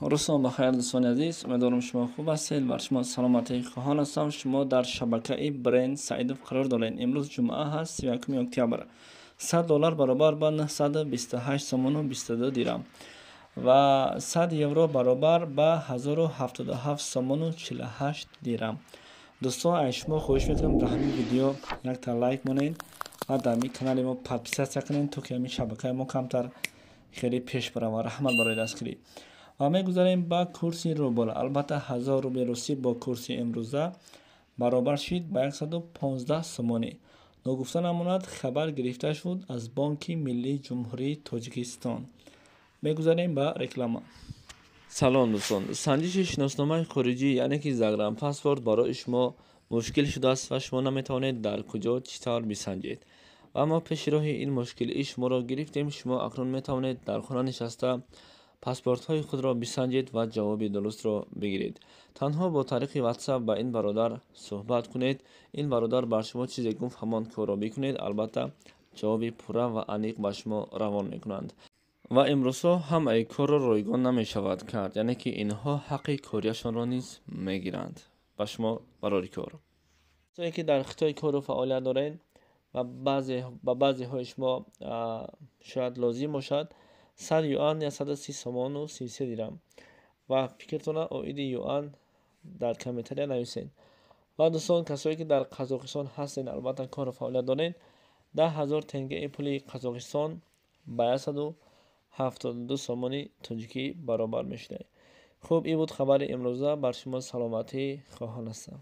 روزتان بخیر دوستان عزیز، امیدوارم شما خوب هستید. بر شما سلامتی خواهان هستم. شما در شبکه برند سعیدов قرار دارید. امروز جمعه هست، 31 اکتبر. $100 برابر با 928 سوم و 22 دیرم و 100 یورو برابر با 1077 سوم و 48 دیرم. دوستان شما خواهش میکنم در همین ویدیو یک تا لایک مونین و در همین کانال ما پادپیسیاسیا کنین تا که همین شبکه ما کمتر خیلی پیش بره و رحمت برای دست کنید. و میگذاریم با کورس روبل. البته 1000 روبل روسی با کورس امروزه برابر شد با 115 سومانی. نگفته نماند خبر گرفته شد از بانک ملی جمهوری تاجیکستان. میگذاریم با رکلام. سلام دوستان، سنجش شناسنامه خارجی یعنی که زاگرام پاسپورت برای شما مشکل شده است و شما نمیتوانید در کجا چطور بسنجید. و ما پیش راه این مشکل شما را گرفتیم. شما اکنون میتوانید در خانه نشسته پاسپورت های خود را بسنجید و جواب درست را بگیرید. تنها با طریق واتساپ با این برادر صحبت کنید. این برادر بر شما چیزی گفت همان کار را بکنید. البته جواب پوره و عمیق به شما روان میکنند و امروزها هم ای کار را رایگان نمی شود کرد، یعنی که اینها حق کاریشان را نیز میگیرند به شما برای کار. کسایی که در خطای کار رو فعالیت دارین و بعضی های شما شاید لازم باشد 100 یوان یا 130 سوم و 33 دیرم و فکرتون اوید یوان در کامنتاری نویسین. و دوستان کسایی که در قزاقستان هستین البته کار فعالیت دارین 10,000 تنگه پول قزاقستان با 172 سوم تاجیکی برابر میشه. خب این بود خبر امروزه. بر شما سلامتی خواهان هستم.